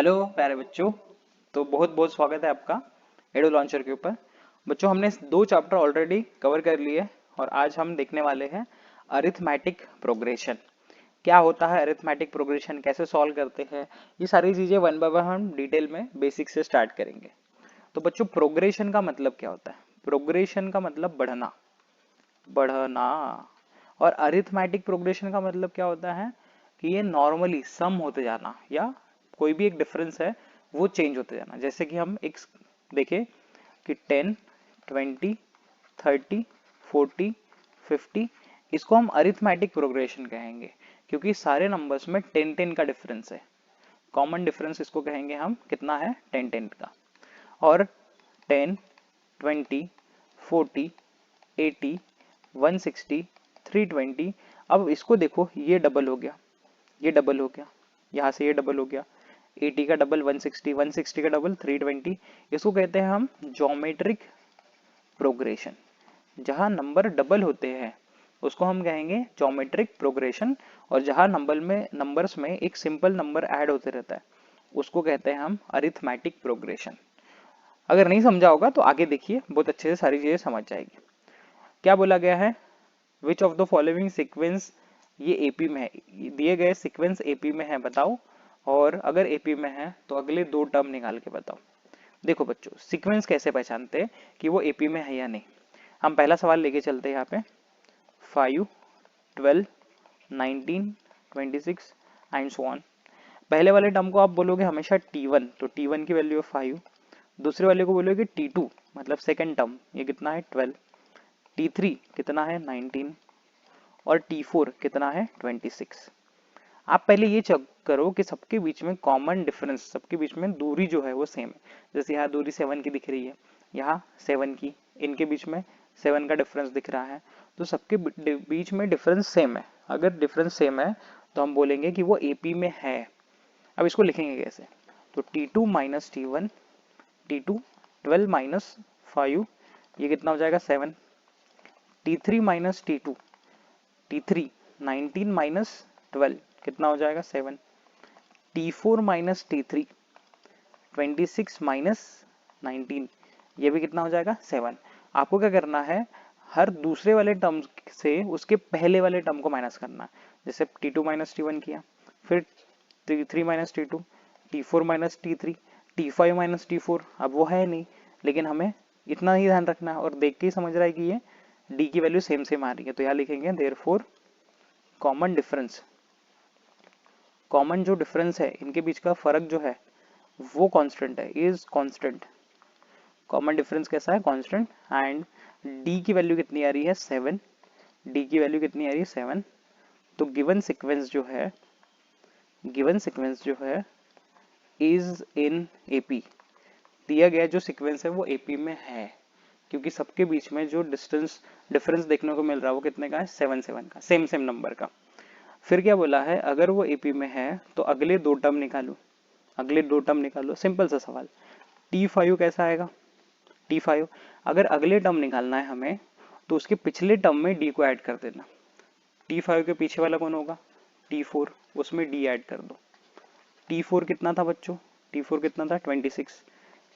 Hello प्यारे बच्चों। तो बहुत बहुत स्वागत है आपका एडो लॉन्चर के ऊपर। बच्चों, हमने 2 चैप्टर ऑलरेडी कवर कर लिए और आज हम देखने वाले हैं अरिथमेटिक प्रोग्रेशन। क्या होता है अरिथमेटिक प्रोग्रेशन, कैसे सॉल्व करते हैं, ये सारी चीजें वन बाय वन हम डिटेल में बेसिक से स्टार्ट करेंगे। तो बच्चों, प्रोग्रेशन का मतलब क्या होता है? प्रोग्रेशन का मतलब बढ़ना, बढ़ना। और अरिथमेटिक प्रोग्रेशन का मतलब क्या होता है कि ये नॉर्मली सम होते जाना या कोई भी एक डिफरेंस है वो चेंज होते जाना। जैसे कि हम एक देखें कि 10, 20, 30, 40, 50, इसको हम अरिथमेटिक प्रोग्रेशन कहेंगे क्योंकि सारे नंबर्स में 10-10 का डिफरेंस है। कॉमन डिफरेंस इसको कहेंगे हम, कितना है? 10-10 का। और 10, 20, 40, 80, 160, 320। अब इसको देखो, ये डबल हो गया, ये डबल हो गया, यहाँ से ये डबल हो गया, 80 का डबल 160, 160 का डबल 320। इसको कहते हैं हम ज्योमेट्रिक प्रोग्रेशन। जहां नंबर डबल होते हैं उसको हम कहेंगे ज्योमेट्रिक प्रोग्रेशन, और जहां नंबर्स में एक सिंपल नंबर ऐड होते रहता है उसको कहते हैं हम अरिथमेटिक प्रोग्रेशन। अगर नहीं समझा होगा तो आगे देखिए, बहुत अच्छे से सारी चीजें समझ जाएगी। क्या बोला गया है? Which of the following sequence, ये एपी में है, दिए गए सीक्वेंस एपी में है, बताओ। और अगर एपी में है तो अगले 2 टर्म निकाल के बताओ। देखो बच्चों, सीक्वेंस कैसे पहचानते हैं कि वो एपी में है या नहीं? हम पहला सवाल लेके चलते हैं यहाँ पे। 5, 12, 19, 26 एंड सो ऑन। पहले वाले टर्म को आप बोलोगे हमेशा T1, तो T1 की वैल्यू है 5। दूसरे वाले को बोलोगे T2, मतलब सेकेंड टर्म, ये कितना है? 12। T3 कितना है? 19। और T4 कितना है? 26। आप पहले ये चेक करो कि सबके बीच में कॉमन डिफरेंस, सबके बीच में दूरी जो है वो सेम है। जैसे यहाँ दूरी 7 की दिख रही है, यहाँ 7 की, इनके बीच में 7 का डिफरेंस दिख रहा है, तो सबके बीच में डिफरेंस सेम है। अगर डिफरेंस सेम है तो हम बोलेंगे कि वो एपी में है। अब इसको लिखेंगे कैसे? तो T2 minus T1, T2 12 minus 5, ये कितना हो जाएगा? 7। T3 minus T2, T3 19 minus 12, कितना हो जाएगा? 7। T4 माइनस T3 26 माइनस 19, ये भी कितना हो जाएगा? 7। आपको क्या करना है, हर दूसरे वाले टर्म से उसके पहले वाले टर्म को माइनस करना है। जैसे T2 माइनस T1 किया, फिर T3 minus T2, T4 minus T3, T5 minus T4। अब वो है नहीं, लेकिन हमें इतना ही ध्यान रखना है और देख के ही समझ रहा है कि ये D की वैल्यू सेम सेम आ रही है, तो यहाँ लिखेंगे देयरफॉर कॉमन डिफरेंस, कॉमन जो डिफरेंस है इनके बीच का फर्क जो है वो कांस्टेंट है, इज कांस्टेंट। कॉमन डिफरेंस कैसा है? कांस्टेंट। एंड डी की वैल्यू कितनी आ रही है? 7। डी की वैल्यू कितनी आ रही है? 7। तो गिवन सीक्वेंस जो है, गिवन सीक्वेंस जो है इज इन एपी। दिया गया जो सीक्वेंस है वो एपी में है, क्योंकि सबके बीच में जो डिफरेंस देखने को मिल रहा है वो कितने का है? 7 का, सेम सेम नंबर का। फिर क्या बोला है? अगर वो एपी में है तो अगले 2 टर्म निकालो, अगले 2 टर्म निकालो। सिंपल सा सवाल। T5 कैसा आएगा? T5, अगर अगले टर्म निकालना है हमें तो उसके पिछले टर्म में D को ऐड कर देना। T5 के पीछे वाला कौन होगा? T4, उसमें D ऐड कर दो। T4 कितना था बच्चों? T4 कितना था? 26।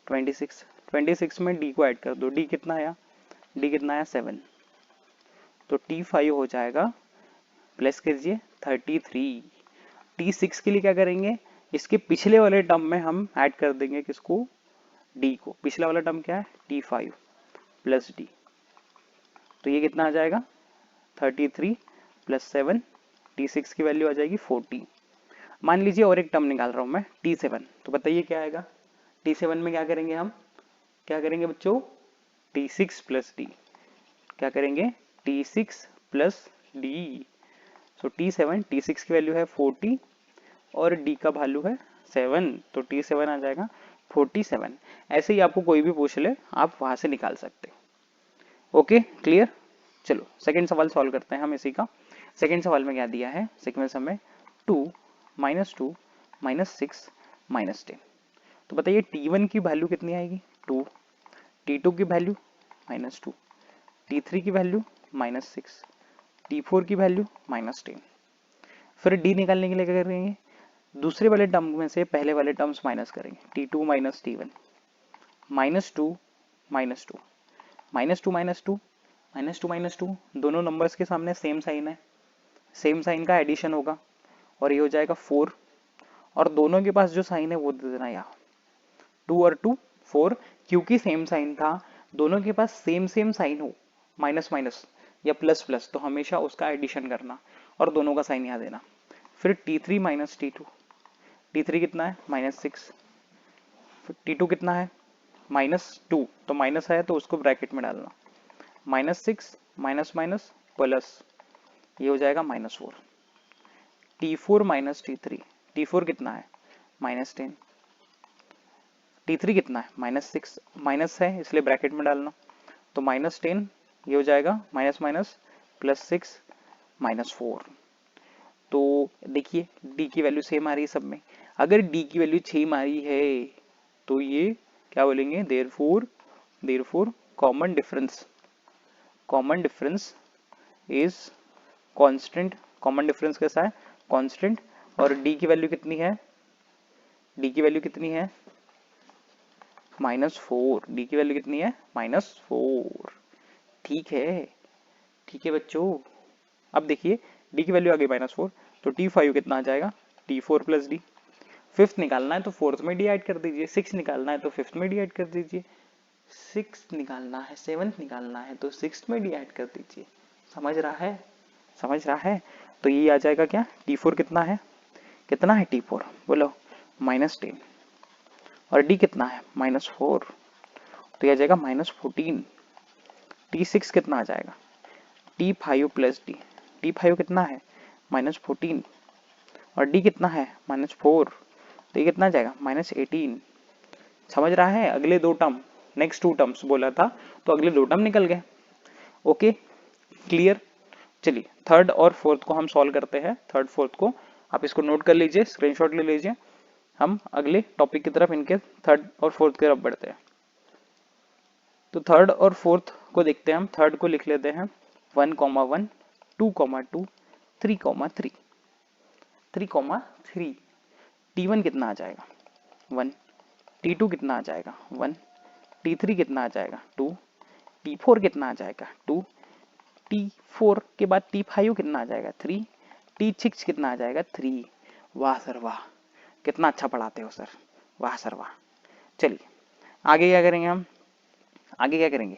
26, 26 में D को ऐड कर दो। D कितना आया? D कितना आया? 7। तो T5 हो जाएगा, प्लस कीजिए, 33। T6 के लिए क्या करेंगे? इसके पिछले वाले टर्म में हम ऐड कर देंगे किसको? D को। पिछला वाला टर्म क्या है? T5 plus D। तो ये कितना आ जाएगा? 33 प्लस 7, T6 की वैल्यू आ जाएगी 40। मान लीजिए और एक टर्म निकाल रहा हूं मैं, T7, तो बताइए क्या आएगा? T7 में क्या करेंगे हम? क्या करेंगे बच्चों? T6 plus D। क्या करेंगे? T6 plus D। सो T7, T6 की वैल्यू है 40 और D का वैल्यू है 7, तो T7 आ जाएगा 47। ऐसे ही आपको कोई भी पूछ ले आप वहां से निकाल सकते हो। Okay, clear? चलो सेकंड सवाल सॉल्व करते हैं हम इसी का। सेकंड सवाल में क्या दिया है? सीक्वेंस हमें 2 माइनस 2 माइनस 6 माइनस 10। तो बताइए T1 की वैल्यू कितनी आएगी? 2। T2 की वैल्यू -2, T3 की वैल्यू -6, T4 की वैल्यू -10। फिर D निकालने के लिए क्या करेंगे? दूसरे वाले टर्म में से पहले वाले टर्म्स माइनस करेंगे, T2 minus T1, minus two minus two minus two minus two minus two minus two, दोनों नंबर्स के सामने सेम साइन है, सेम साइन का एडिशन होगा और ये हो जाएगा 4, और दोनों के पास जो साइन है वो दे देना यहाँ 2 और 2 4, क्योंकि सेम साइन था, दोनों के पास सेम सेम साइन हो, माइनस माइनस या प्लस प्लस, तो हमेशा उसका एडिशन करना और दोनों का साइन यहाँ देना। फिर T3 माइनस T2, T3 कितना है -6, T2 कितना है -2, तो माइनस है तो उसको ब्रैकेट में डालना, -6 माइनस माइनस प्लस, ये हो जाएगा -4। T4 माइनस T3, T4 कितना है -10, T3 कितना है -6, माइनस है इसलिए ब्रैकेट में डालना, तो -10, ये हो जाएगा माइनस माइनस +6 -4। तो देखिए d की वैल्यू सेम आ रही है सब में, अगर d की वैल्यू 6 आ रही है तो ये क्या बोलेंगे, therefore common difference is constant. Common difference कैसा है, कांस्टेंट, और d की वैल्यू कितनी है, d की वैल्यू कितनी है -4, d की वैल्यू कितनी है -4। ठीक है बच्चों। अब देखिए d की वैल्यू आ गई -4, तो T5 कितना आ जाएगा, T4 प्लस डी। फिफ्थ निकालना है तो फोर्थ में डी ऐड कर दीजिए, 6 निकालना है तो फिफ्थ में डी ऐड कर दीजिए, 6 निकालना है, 7th निकालना है तो 6th में डी ऐड कर दीजिए। समझ रहा है। तो ये आ जाएगा क्या, T4 कितना है T4 बोलो -10, और D कितना है -4, तो ये आ जाएगा -14। T6 कितना आ जाएगा, T5 प्लस डी, T5 कितना है -14, और D कितना है -4, तो ये कितना आ जाएगा -18। समझ रहा है, अगले दो टर्म, नेक्स्ट 2 टर्म्स बोला था तो अगले 2 टर्म निकल गए। Okay clear. चलिए थर्ड और फोर्थ को हम सॉल्व करते हैं, थर्ड फोर्थ को आप इसको नोट कर लीजिए, स्क्रीनशॉट ले लीजिए, हम अगले टॉपिक की तरफ इनके थर्ड और फोर्थ की तरफ बढ़ते हैं। तो थर्ड और फोर्थ को देखते हैं हम, थर्ड को लिख लेते हैं 1,1 2,2 3,3 3,3। T1 कितना आ जाएगा 1, T2 कितना आ जाएगा 1, T3 कितना आ जाएगा 2, T4 कितना आ जाएगा 2, T4 के बाद T5 कितना आ जाएगा 3, T6 कितना आ जाएगा 3। वाह सर वाह, कितना अच्छा पढ़ाते हो सर, वाह सर वाह। चलिए आगे क्या करेंगे हम, आगे क्या करेंगे,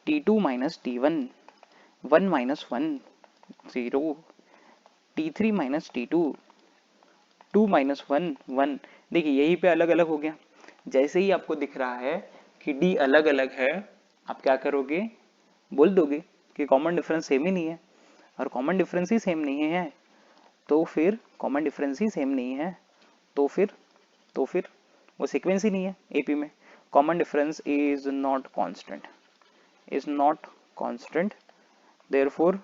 T2 minus T1 1 minus 1 0, T3 minus T2 2 minus 1 1। देखिए यहीं पे अलग अलग हो गया, जैसे ही आपको दिख रहा है कि D अलग अलग है, आप क्या करोगे, बोल दोगे कि कॉमन डिफरेंस सेम ही नहीं है, और कॉमन डिफरेंस ही सेम नहीं है तो फिर कॉमन डिफरेंस ही सेम नहीं है तो फिर वो सीक्वेंस ही नहीं है एपी में। Common difference is not constant, therefore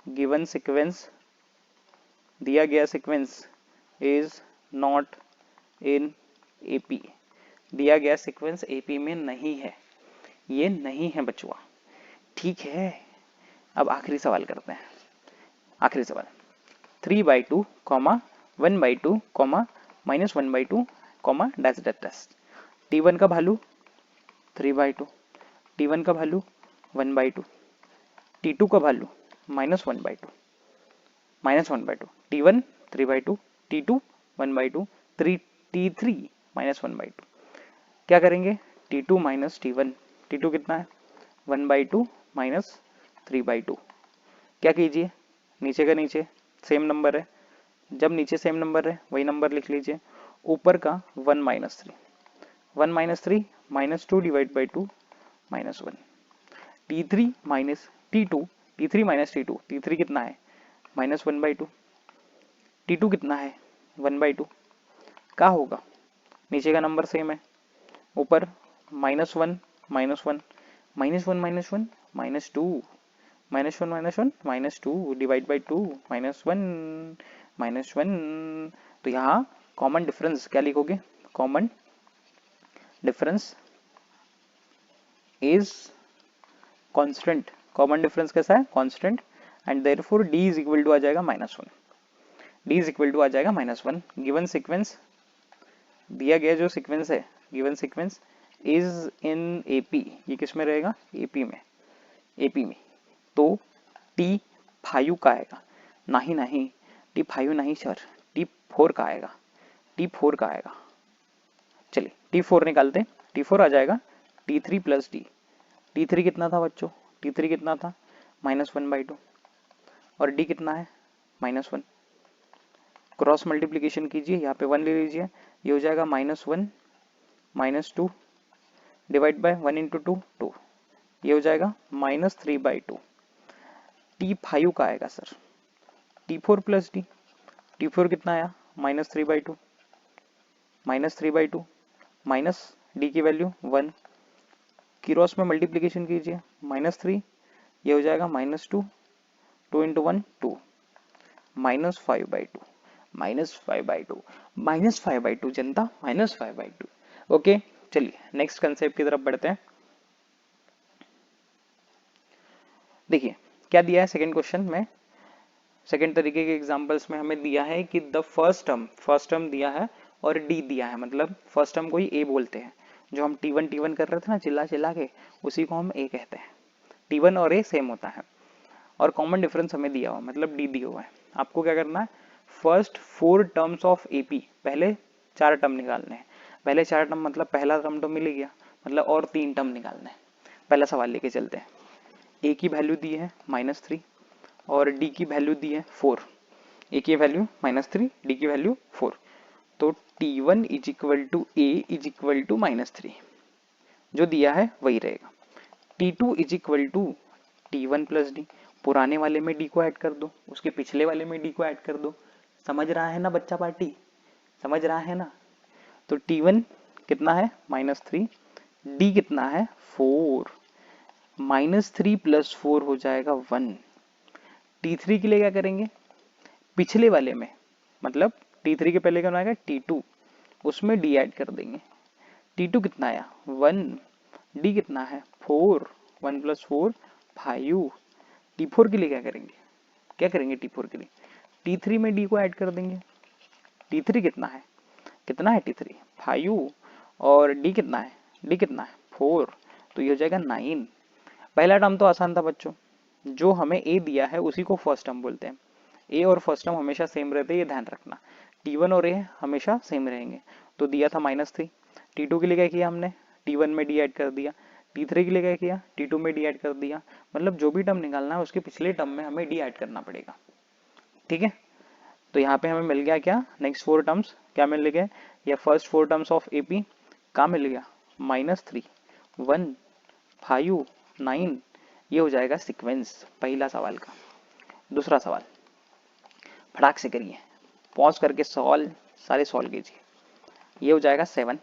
given sequence, दिया गया sequence is not in AP, दिया गया सीक्वेंस एपी में नहीं है, ये नहीं है बच्चों। ठीक है, अब आखिरी सवाल करते हैं, आखिरी सवाल 3/2, 1/2, -1/2, डैश डैश डैश। T1 का वैल्यू 3/2, T1 का वैल्यू 1/2, T2 का वैल्यू -1/2, T1 3/2, T2 1/2, T3 -1/2। क्या करेंगे, T2 माइनस T1, T2 कितना है 1/2 -3/2। क्या कीजिए, नीचे का नीचे सेम नंबर है, जब नीचे सेम नंबर है वही नंबर लिख लीजिए, ऊपर का 1 minus 3, 1 minus 3 -2 divide by 2 -1। T3 minus T2, T3 minus T2, T3 कितना है -1/2, T2 कितना है 1/2। क्या होगा, नीचे का नंबर सेम है, ऊपर -1 -1 -1 -1 -2 -1 डिवाइड बाई 2 -1। तो यहाँ कॉमन डिफरेंस क्या लिखोगे, common difference is constant, common difference कैसा है constant, and therefore D is equal to आ जाएगा -1। डी इज इक्वल टू आ जाएगा -1। गिवन सीक्वेंस दिया गया जो सीक्वेंस है, given sequence is in AP, ये किस में रहेगा, एपी में, एपी में। तो T5 का आएगा, नहीं नहीं T5 नहीं सर, T4 का आएगा, T4 का आएगा। चलिए T4 निकालते हैं, T4 आ जाएगा T3 प्लस डी। T3 कितना था बच्चों, T3 कितना था -1/2 और D कितना है -1। क्रॉस मल्टीप्लीकेशन कीजिए, यहाँ पे 1 ले लीजिए, ये हो जाएगा -1 -2 डिवाइड बाय 1 इंटू 2 2, ये हो जाएगा -3/2। T5 का आएगा sir T4 plus D. T4 कितना आया -3/2 -3/2 माइनस डी की वैल्यू 1, क्रॉस में मल्टीप्लीकेशन कीजिए -3, ये हो जाएगा -2 2 इंटू 1 2 -5/2 -5/2 जनता -5/2। ओके चलिए नेक्स्ट कंसेप्ट की तरफ बढ़ते हैं। देखिए क्या दिया है सेकंड क्वेश्चन में, सेकंड तरीके के एग्जांपल्स में हमें दिया है कि द फर्स्ट टर्म दिया है और डी दिया है, मतलब फर्स्ट टर्म को ही ए बोलते हैं। जो हम T1 कर रहे थे ना चिल्ला चिल्ला के, उसी को हम ए कहते हैं। T1 और ए सेम होता है और कॉमन डिफरेंस हमें दिया हुआ, मतलब डी दिया हुआ है। आपको क्या करना है, फर्स्ट 4 टर्म्स ऑफ एपी, पहले 4 टर्म निकालने हैं। पहले 4 टर्म मतलब पहला टर्म तो मिल ही गया, मतलब और 3 टर्म निकालने हैं। पहला सवाल लेके चलते हैं। ए की वैल्यू दी है -3 और डी की वैल्यू दी है 4। ए की वैल्यू -3, डी की वैल्यू 4। तो T1 is equal to a is equal to -3, जो दिया है वही रहेगा। T2 is equal to T1 plus d, पुराने वाले में डी को ऐड कर दो, उसके पिछले वाले में डी को ऐड कर दो। समझ रहा है ना बच्चा पार्टी, समझ रहा है ना। तो T1 कितना है -3, डी कितना है 4, -3 प्लस 4 हो जाएगा 1। T3 के लिए क्या करेंगे, पिछले वाले में, मतलब T3 के पहले क्या आएगा T2, उसमें डी ऐड कर देंगे। T2 कितना आया 1, डी कितना है 4, 1 प्लस 4 5। T4 के लिए क्या करेंगे, क्या करेंगे T4 के लिए, T3 में डी को ऐड कर देंगे। T3 कितना है T3 5 और डी कितना है 4, तो ये हो जाएगा 9। पहला टर्म तो आसान था बच्चों, जो हमें ए दिया है उसी को फर्स्ट टर्म बोलते हैं। ए और फर्स्ट टर्म हमेशा सेम रहते हैं, ये ध्यान रखना। T1 और ए हमेशा सेम रहेंगे। तो दिया था -3, T2 के लिए क्या किया हमने, T1 में डी ऐड कर दिया। T3 के लिए क्या किया, T2 में डी ऐड कर दिया। मतलब जो भी टर्म निकालना है उसके पिछले टर्म में हमें डी ऐड करना पड़ेगा, ठीक है। तो यहाँ पे हमें मिल गया क्या, नेक्स्ट 4 टर्म्स क्या मिल गए, या फर्स्ट 4 टर्म्स ऑफ एपी क्या मिल गया, -3 1 5 9। ये हो जाएगा सीक्वेंस पहला सवाल का। दूसरा सवाल फटाक से करिए, पॉज करके सवाल सारे सॉल्व कीजिए। ये हो जाएगा 7,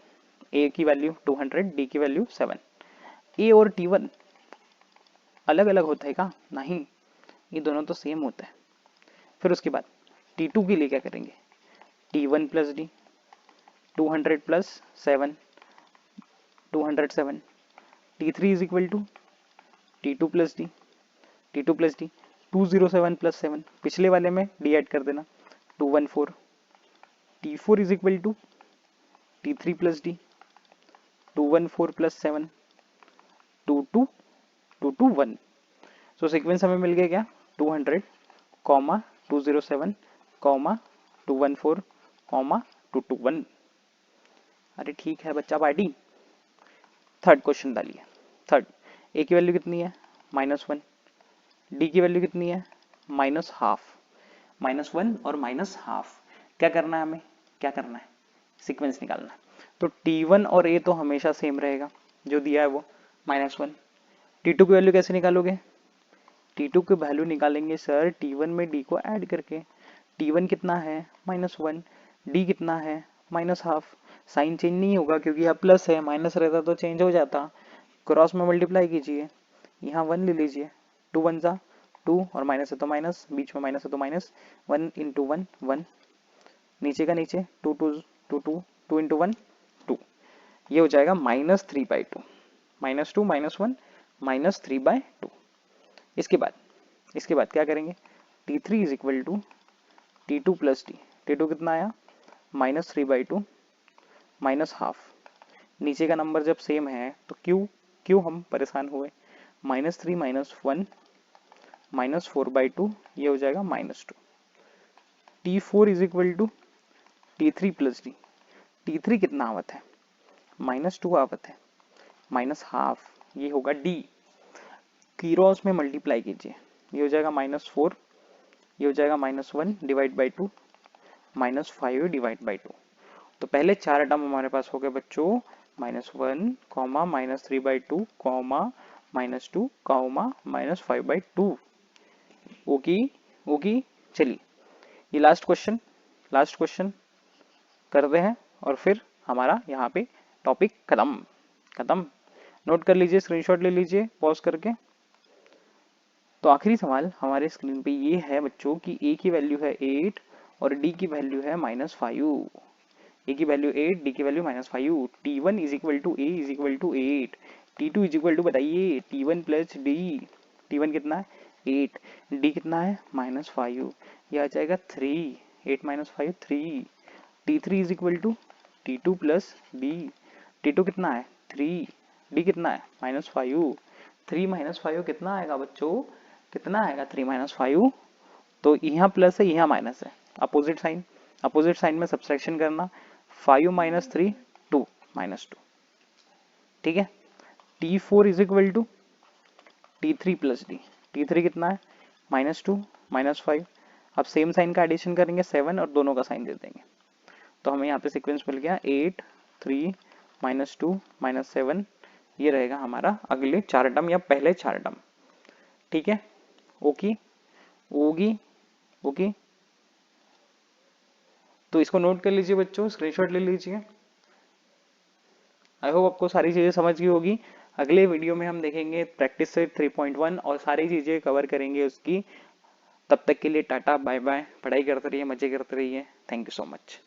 ए की वैल्यू 200, डी की वैल्यू 7। ए और T1 अलग अलग होता है क्या, नहीं, ये दोनों तो सेम होता है। फिर उसके बाद T2 के लिए क्या करेंगे, T1 plus d, 200 plus 7 207। T3 is equal to T2 plus d, T2 plus d 207 plus 7, पिछले वाले में डी ऐड कर देना 214। T4 is equal to T3 plus d, 214 plus 7 221। So sequence हमें मिल गया क्या, 200 207 214 221। अरे ठीक है बच्चा पार्टी। थर्ड क्वेश्चन डालिए। थर्ड, ए की वैल्यू कितनी है -1, डी की वैल्यू कितनी है -12, -1 और -12। क्या करना है हमें, क्या करना है, सीक्वेंस निकालना है। तो T1 और A तो हमेशा सेम रहेगा, जो दिया है वो -1। T2 की वैल्यू कैसे निकालोगे, T2 की वैल्यू निकालेंगे सर T1 में D को ऐड करके। T1 कितना है -1, D कितना है -12। साइन चेंज नहीं होगा क्योंकि यहाँ प्लस है, माइनस रहता तो चेंज हो जाता। क्रॉस में मल्टीप्लाई कीजिए, यहाँ 1 ले लीजिए, 2 1 जा 2 और माइनस है तो माइनस, बीच में माइनस है तो माइनस, 1 इंटू 1 1, नीचे का नीचे 2 2 2 2 2 इंटू 1 2। ये हो जाएगा -3/2, -2 -1 -3/2। इसके बाद क्या करेंगे, T3 is equal to T2 plus d, T2 कितना आया -3/2 माइनस हाफ। नीचे का नंबर जब सेम है तो क्यों क्यों हम परेशान हुए, -3 -1 -4/2, ये हो जाएगा -2। T4 is equal to T3 plus d, T3 कितना आवत है -2 आवत है, माइनस हाफ, ये होगा डी। कीरोस में मल्टीप्लाई कीजिए, ये हो जाएगा -4, ये हो जाएगा -1 डिवाइड बाई 2 -5 डिवाइड बाई 2। तो पहले चार टर्म हमारे पास हो गए बच्चों, -1 comma -3/2 comma -2 comma -5/2। Okay okay, चलिए ये लास्ट क्वेश्चन करते हैं और फिर हमारा यहाँ पे टॉपिक खत्म। नोट कर लीजिए, स्क्रीनशॉट ले लीजिए पॉज करके। तो आखिरी सवाल हमारे स्क्रीन पे ये है बच्चों कि a की वैल्यू है 8 और d की वैल्यू है -5। a की वैल्यू 8, d की value -5। t1 is equal to a is equal to 8, t2 is equal to बताइए t1 प्लस d, t1 कितना है 8, d कितना है -5, यह आ जाएगा 3, 8 -5 3। t3 is equal to t2 plus d, t2 कितना है 3, d कितना है -5, 3 -5 कितना आएगा बच्चों, कितना आएगा 3 -5, तो यहाँ प्लस है यहाँ माइनस है, अपोजिट साइन में सब्सट्रैक्शन करना, 5 - 3 2 -2, ठीक है। T4 is equal to T3 plus d, T3 कितना है -2 -5, अब सेम साइन का एडिशन करेंगे 7 और दोनों का साइन दे देंगे, तो हमें यहाँ पे सीक्वेंस मिल गया 8 3 -2 -7, ये रहेगा हमारा अगले चार टर्म या पहले चार टर्म, ठीक है। ओके, तो इसको नोट कर लीजिए बच्चों, स्क्रीनशॉट ले लीजिए। आई होप आपको सारी चीजें समझ गई होगी। अगले वीडियो में हम देखेंगे प्रैक्टिस सेट 3.1 और सारी चीजें कवर करेंगे उसकी। तब तक के लिए टाटा बाय बाय, पढ़ाई करते रहिए, मजे करते रहिए। Thank you so much.